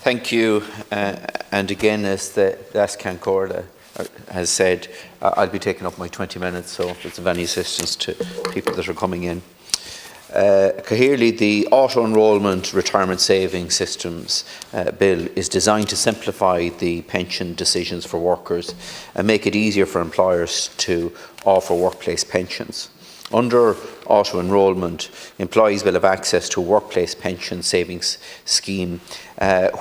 Thank you. And again, as the last Concorda has said, I'll be taking up my 20 minutes, so if it's of any assistance to people that are coming in. Clearly, the Auto-Enrolment Retirement Savings Systems Bill is designed to simplify the pension decisions for workers and make it easier for employers to offer workplace pensions. Under auto-enrolment, employees will have access to a workplace pension savings scheme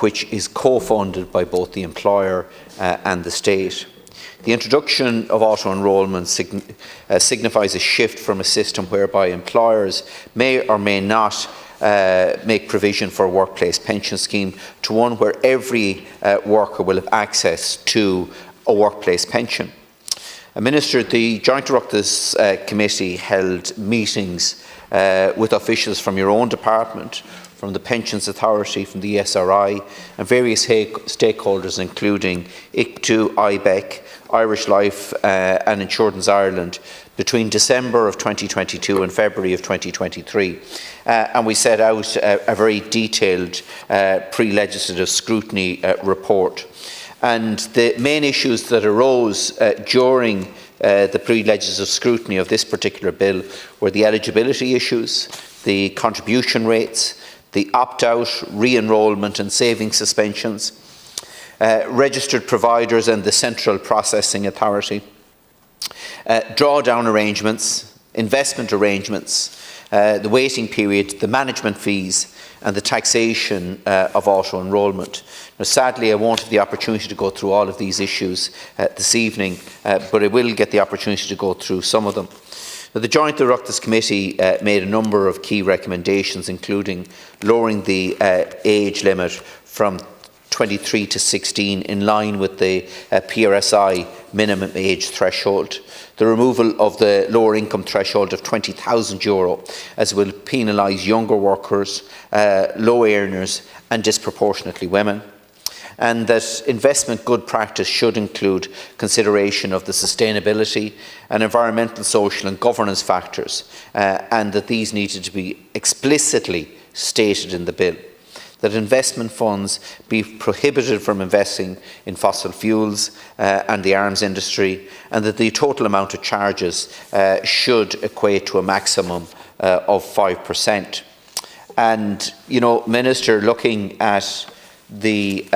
which is co-funded by both the employer and the state. The introduction of auto-enrolment signifies a shift from a system whereby employers may or may not make provision for a workplace pension scheme to one where every worker will have access to a workplace pension. Minister, the Joint Oireachtas Committee held meetings with officials from your own department, from the Pensions Authority, from the SRI, and various stakeholders including ICTU, IBEC, Irish Life and Insurance Ireland between December of 2022 and February of 2023. And we set out a very detailed pre-legislative scrutiny report. And the main issues that arose during the pre-legislative scrutiny of this particular bill were the eligibility issues, the contribution rates, the opt-out, re-enrolment and saving suspensions, registered providers and the Central Processing Authority, drawdown arrangements, investment arrangements, the waiting period, the management fees and the taxation of auto-enrolment. Now, sadly, I won't have the opportunity to go through all of these issues this evening, but I will get the opportunity to go through some of them. Now, the Joint Oireachtas Committee made a number of key recommendations, including lowering the age limit from 23 to 16 in line with the PRSI minimum age threshold, the removal of the lower income threshold of €20,000 as will penalise younger workers, low earners and disproportionately women, and that investment good practice should include consideration of the sustainability and environmental, social and governance factors, and that these needed to be explicitly stated in the bill. That investment funds be prohibited from investing in fossil fuels and the arms industry, and that the total amount of charges should equate to a maximum of 5%. And, you know, Minister, looking at the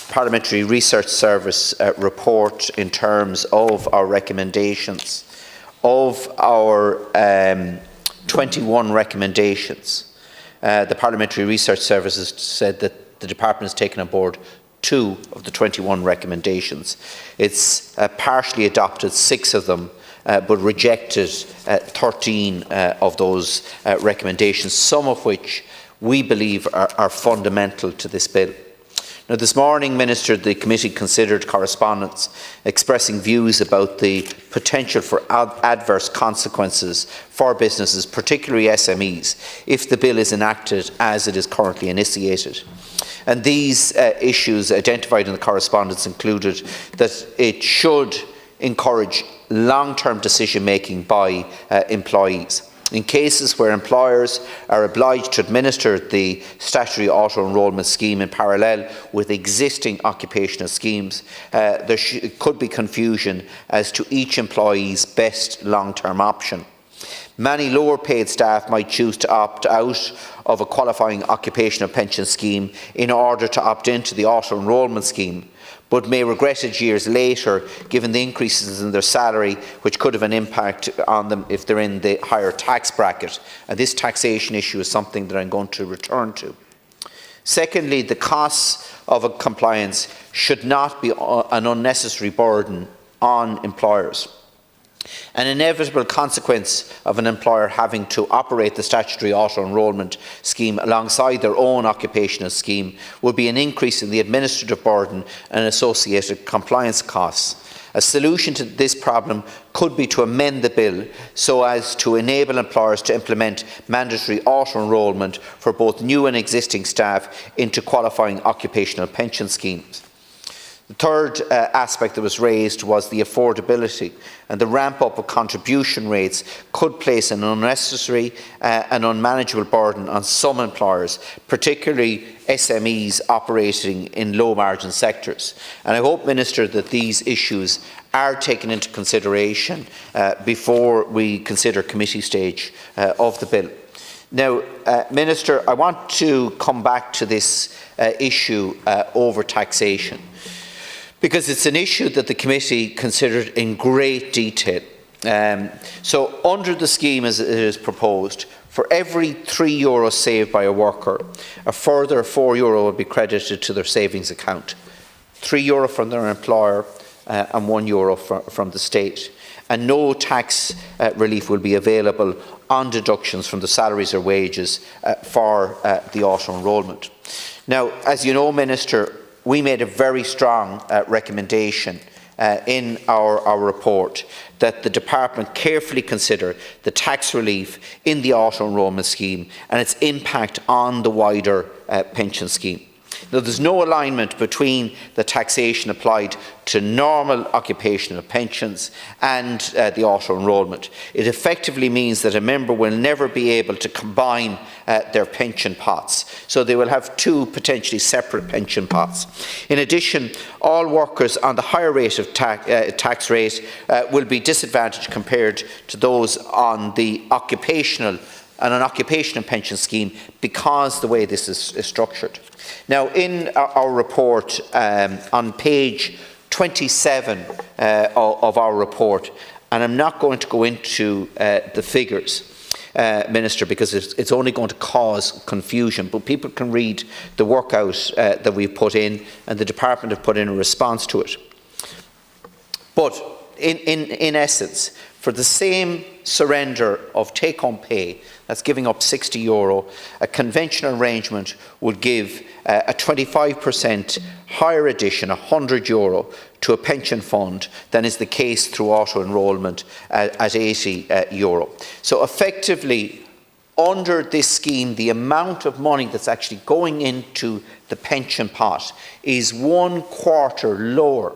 Parliamentary Research Service report in terms of our recommendations, of our 21 recommendations, the Parliamentary Research Service has said that the Department has taken on board 2 of the 21 recommendations. It's partially adopted 6 of them, but rejected 13 of those recommendations, some of which we believe are fundamental to this bill. Now, this morning, Minister, the committee considered correspondence expressing views about the potential for adverse consequences for businesses, particularly SMEs, if the bill is enacted as it is currently initiated. And these issues identified in the correspondence included that it should encourage long-term decision-making by employees. In cases where employers are obliged to administer the statutory auto-enrolment scheme in parallel with existing occupational schemes, there could be confusion as to each employee's best long-term option. Many lower paid staff might choose to opt out of a qualifying occupational pension scheme in order to opt into the auto-enrolment scheme, but may regret it years later given the increases in their salary, which could have an impact on them if they're in the higher tax bracket. And this taxation issue is something that I'm going to return to. Secondly, the costs of a compliance should not be an unnecessary burden on employers. An inevitable consequence of an employer having to operate the statutory auto-enrolment scheme alongside their own occupational scheme would be an increase in the administrative burden and associated compliance costs. A solution to this problem could be to amend the bill so as to enable employers to implement mandatory auto-enrolment for both new and existing staff into qualifying occupational pension schemes. The third aspect that was raised was the affordability, and the ramp up of contribution rates could place an unnecessary and unmanageable burden on some employers, particularly SMEs operating in low margin sectors. And I hope, Minister, that these issues are taken into consideration before we consider committee stage of the bill. Now, Minister, I want to come back to this issue over taxation, because it's an issue that the committee considered in great detail. So under the scheme as it is proposed, for every €3 saved by a worker, a further €4 will be credited to their savings account. €3 from their employer and €1 from the state. And no tax relief will be available on deductions from the salaries or wages for the auto-enrolment. Now, as you know, Minister, we made a very strong recommendation in our report that the Department carefully consider the tax relief in the auto-enrolment scheme and its impact on the wider pension scheme. Now, there's no alignment between the taxation applied to normal occupational pensions and the auto-enrolment. It effectively means that a member will never be able to combine their pension pots, so they will have two potentially separate pension pots. In addition, all workers on the higher rate of tax rate will be disadvantaged compared to those on the occupational pension scheme because the way this is structured. Now, in our report, on page 27 of our report, and I'm not going to go into the figures, Minister, because it's only going to cause confusion, but people can read the workout that we've put in and the Department have put in a response to it. But in essence, for the same surrender of take-home pay, that's giving up €60, a conventional arrangement would give a 25% higher addition, €100, to a pension fund than is the case through auto-enrolment at €80. So effectively, under this scheme, the amount of money that's actually going into the pension pot is 1/4 lower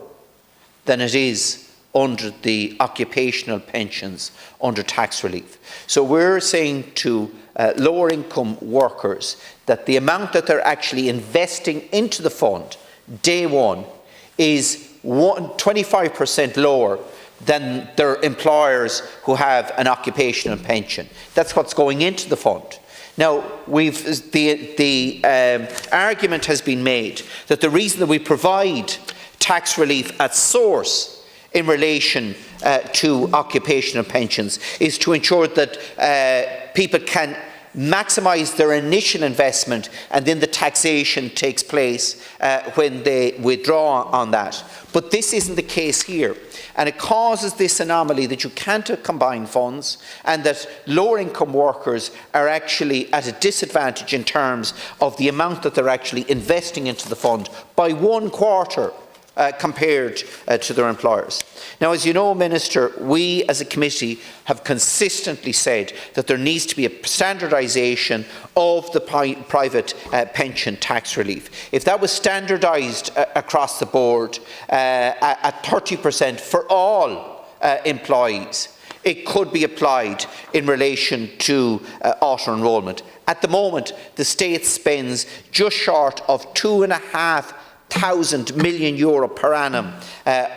than it is under the occupational pensions under tax relief. So we're saying to lower income workers that the amount that they're actually investing into the fund day one is 25% lower than their employers who have an occupational pension. That's what's going into the fund. Now, the argument has been made that the reason that we provide tax relief at source in relation to occupational pensions is to ensure that people can maximise their initial investment and then the taxation takes place when they withdraw on that. But this isn't the case here, and it causes this anomaly that you can't combine funds and that lower income workers are actually at a disadvantage in terms of the amount that they're actually investing into the fund by 1/4 compared to their employers. Now, as you know, Minister, we as a committee have consistently said that there needs to be a standardisation of the private pension tax relief. If that was standardised across the board at 30% for all employees, it could be applied in relation to auto-enrolment. At the moment, the state spends just short of €2,500 million per annum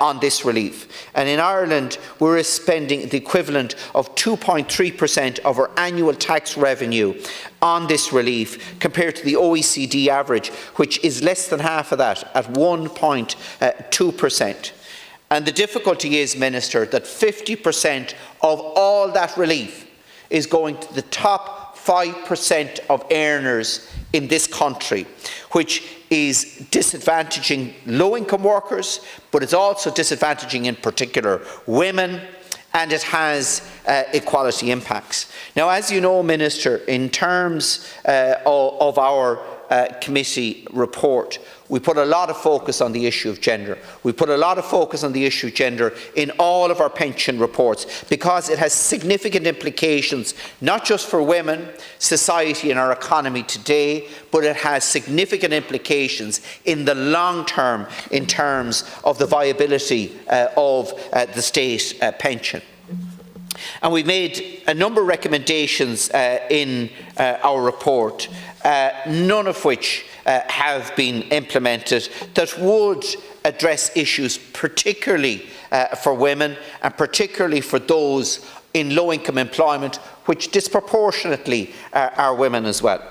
on this relief. And in Ireland, we're spending the equivalent of 2.3% of our annual tax revenue on this relief, compared to the OECD average, which is less than half of that, at 1.2%. And the difficulty is, Minister, that 50% of all that relief is going to the top 5% of earners in this country, which is disadvantaging low-income workers, but it's also disadvantaging in particular women, and it has equality impacts. Now, as you know, Minister, in terms of our committee report, we put a lot of focus on the issue of gender. We put a lot of focus on the issue of gender in all of our pension reports because it has significant implications, not just for women, society and our economy today, but it has significant implications in the long term in terms of the viability of the state pension. And we made a number of recommendations in our report, none of which have been implemented, that would address issues particularly for women and particularly for those in low-income employment, which disproportionately are women as well.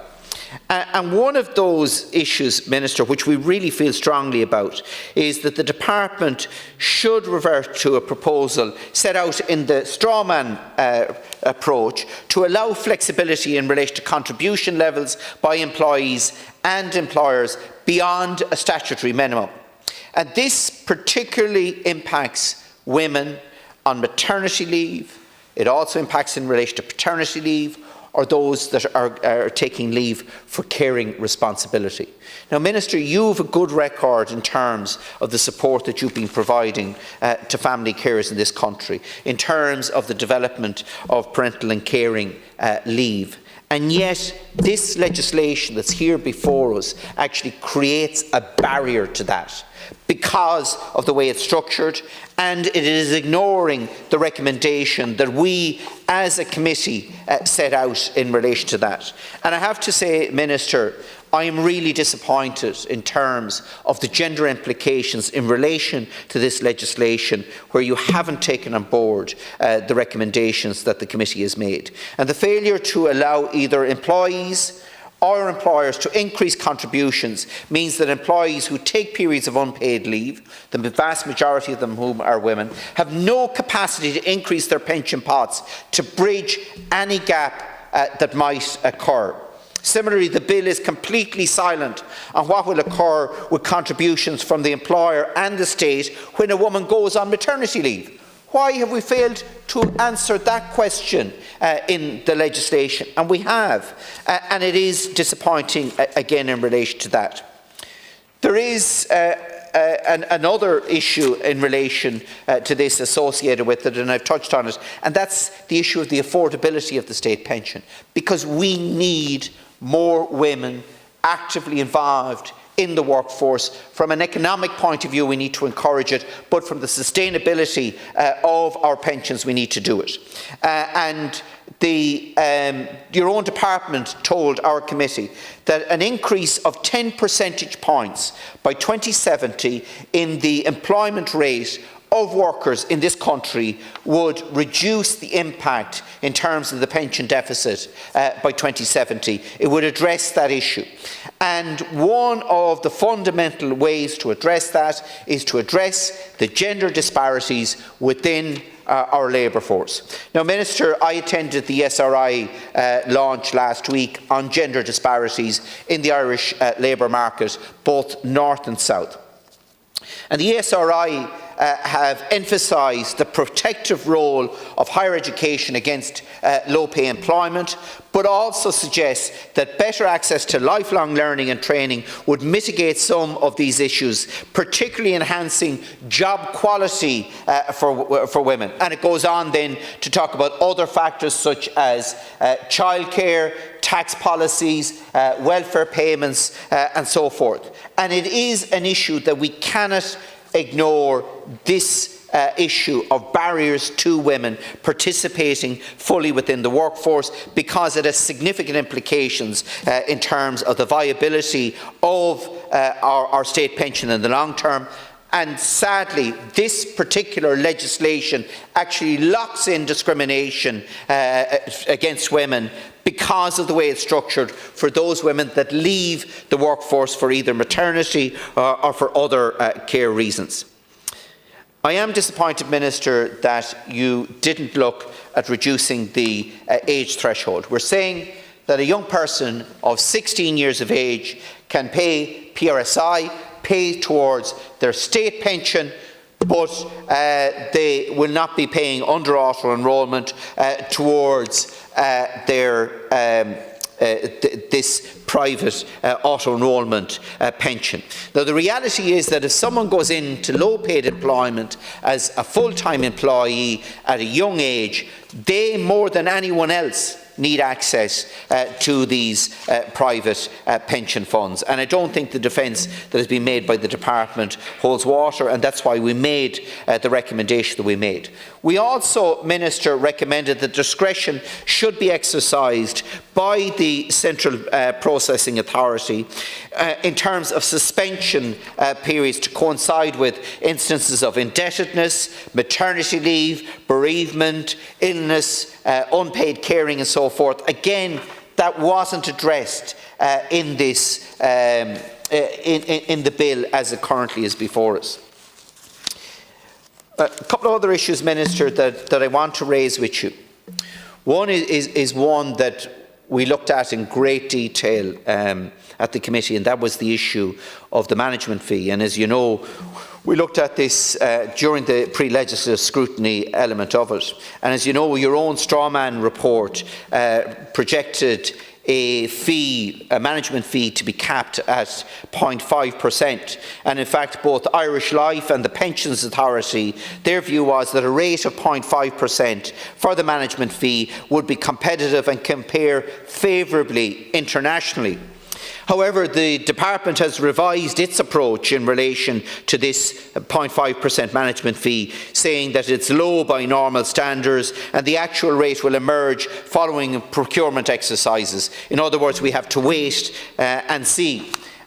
And one of those issues, Minister, which we really feel strongly about, is that the Department should revert to a proposal set out in the strawman approach to allow flexibility in relation to contribution levels by employees and employers beyond a statutory minimum. And this particularly impacts women on maternity leave. It also impacts in relation to paternity leave, or those that are taking leave for caring responsibility. Now, Minister, you have a good record in terms of the support that you've been providing to family carers in this country, in terms of the development of parental and caring leave. And yet, this legislation that's here before us actually creates a barrier to that because of the way it's structured, and it is ignoring the recommendation that we as a committee set out in relation to that. And I have to say, Minister, I am really disappointed in terms of the gender implications in relation to this legislation, where you haven't taken on board the recommendations that the committee has made. And the failure to allow either employees or employers to increase contributions means that employees who take periods of unpaid leave, the vast majority of them whom are women, have no capacity to increase their pension pots to bridge any gap that might occur. Similarly, the bill is completely silent on what will occur with contributions from the employer and the state when a woman goes on maternity leave. Why have we failed to answer that question in the legislation? And we have. And it is disappointing, again, in relation to that. There is another issue in relation to this associated with it, and I've touched on it, and that's the issue of the affordability of the state pension. Because we need more women actively involved in the workforce. From an economic point of view, we need to encourage it, but from the sustainability of our pensions, we need to do it. And your own department told our committee that an increase of 10 percentage points by 2070 in the employment rate of workers in this country would reduce the impact in terms of the pension deficit by 2070. It would address that issue. And one of the fundamental ways to address that is to address the gender disparities within our labour force. Now, Minister, I attended the SRI launch last week on gender disparities in the Irish labour market, both north and south. And the SRI have emphasised the protective role of higher education against low-pay employment, but also suggest that better access to lifelong learning and training would mitigate some of these issues, particularly enhancing job quality for women. And it goes on then to talk about other factors such as childcare, tax policies, welfare payments, and so forth. And it is an issue that we cannot ignore, this issue of barriers to women participating fully within the workforce, because it has significant implications in terms of the viability of our state pension in the long term. And sadly, this particular legislation actually locks in discrimination against women because of the way it's structured for those women that leave the workforce for either maternity or for other care reasons. I am disappointed, Minister, that you didn't look at reducing the age threshold. We're saying that a young person of 16 years of age can pay PRSI, pay towards their state pension, but they will not be paying under auto enrolment towards their this private auto-enrolment pension. Now, the reality is that if someone goes into low-paid employment as a full-time employee at a young age, they, more than anyone else, need access to these private pension funds. And I don't think the defence that has been made by the Department holds water, and that's why we made the recommendation that we made. We also, Minister, recommended that discretion should be exercised by the Central Processing Authority in terms of suspension periods to coincide with instances of indebtedness, maternity leave, bereavement, illness, unpaid caring and so forth. Again, that wasn't addressed in this in the bill as it currently is before us. A couple of other issues, Minister, that I want to raise with you. One is one that we looked at in great detail at the committee, and that was the issue of the management fee. And as you know, we looked at this during the pre-legislative scrutiny element of it. And as you know, your own strawman report projected a management fee to be capped at 0.5%. And in fact, both Irish Life and the Pensions Authority, their view was that a rate of 0.5% for the management fee would be competitive and compare favourably internationally. However, the Department has revised its approach in relation to this 0.5% management fee, saying that it's low by normal standards and the actual rate will emerge following procurement exercises. In other words, we have to wait and see.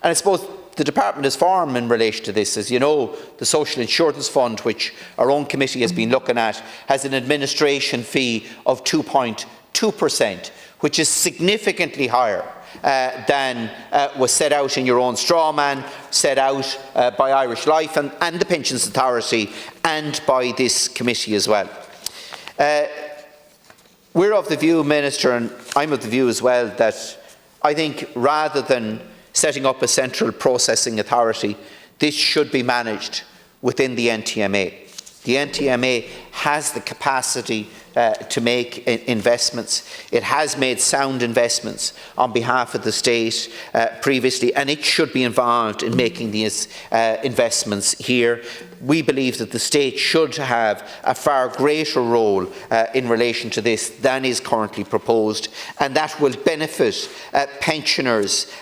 And I suppose the Department is firm in relation to this. As you know, the Social Insurance Fund, which our own committee has been looking at, has an administration fee of 2.2%, which is significantly higher than was set out in your own strawman, set out by Irish Life and the Pensions Authority and by this committee as well. We're of the view, Minister, and I'm of the view as well, that I think rather than setting up a central processing authority, this should be managed within the NTMA. The NTMA has the capacity to make investments. It has made sound investments on behalf of the state previously, and it should be involved in making these investments here. We believe that the state should have a far greater role in relation to this than is currently proposed, and that will benefit pensioners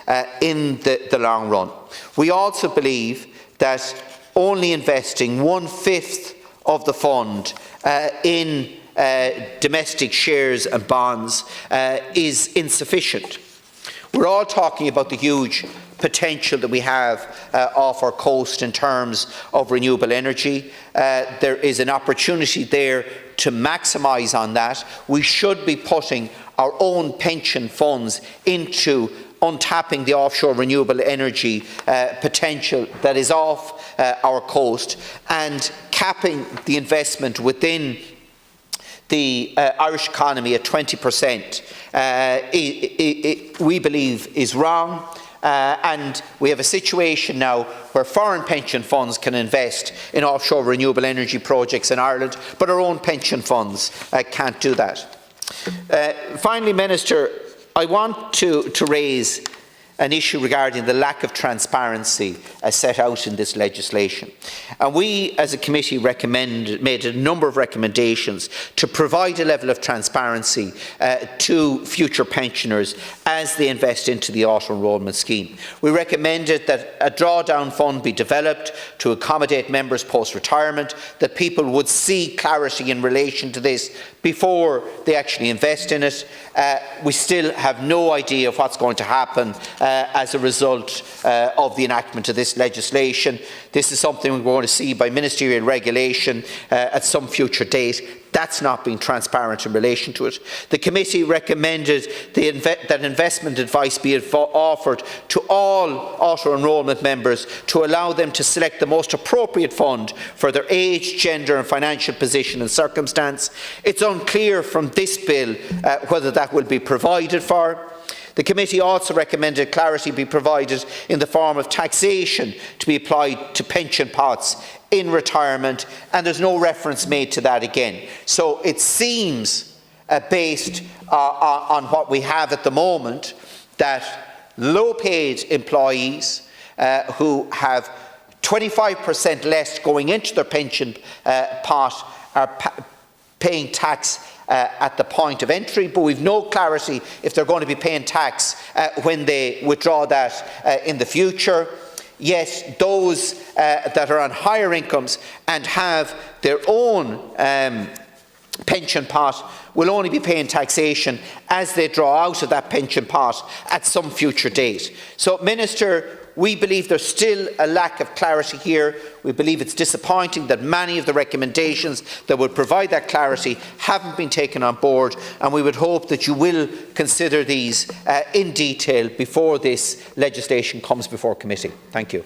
in the long run. We also believe that only investing 1/5 of the fund in domestic shares and bonds is insufficient. We're all talking about the huge potential that we have off our coast in terms of renewable energy. There is an opportunity there to maximise on that. We should be putting our own pension funds into untapping the offshore renewable energy potential that is off our coast and capping the investment within the Irish economy at 20%, we believe is wrong. And we have a situation now where foreign pension funds can invest in offshore renewable energy projects in Ireland, but our own pension funds can't do that. Finally, Minister, I want to raise an issue regarding the lack of transparency as set out in this legislation. And we, as a committee, made a number of recommendations to provide a level of transparency to future pensioners as they invest into the auto-enrolment scheme. We recommended that a drawdown fund be developed to accommodate members post-retirement, that people would see clarity in relation to this before they actually invest in it. We still have no idea of what's going to happen as a result of the enactment of this legislation. This is something we're going to see by ministerial regulation at some future date. That's not being transparent in relation to it. The committee recommended that investment advice be offered to all auto-enrolment members to allow them to select the most appropriate fund for their age, gender and financial position and circumstance. It's unclear from this bill whether that will be provided for. The committee also recommended clarity be provided in the form of taxation to be applied to pension pots in retirement, and there's no reference made to that again. So it seems based on what we have at the moment, that low-paid employees who have 25% less going into their pension pot are paying tax at the point of entry, but we've no clarity if they're going to be paying tax when they withdraw that in the future. Yes, those that are on higher incomes and have their own pension pot will only be paying taxation as they draw out of that pension pot at some future date. So, Minister, we believe there's still a lack of clarity here. We believe it's disappointing that many of the recommendations that would provide that clarity haven't been taken on board, and we would hope that you will consider these in detail before this legislation comes before committee. Thank you.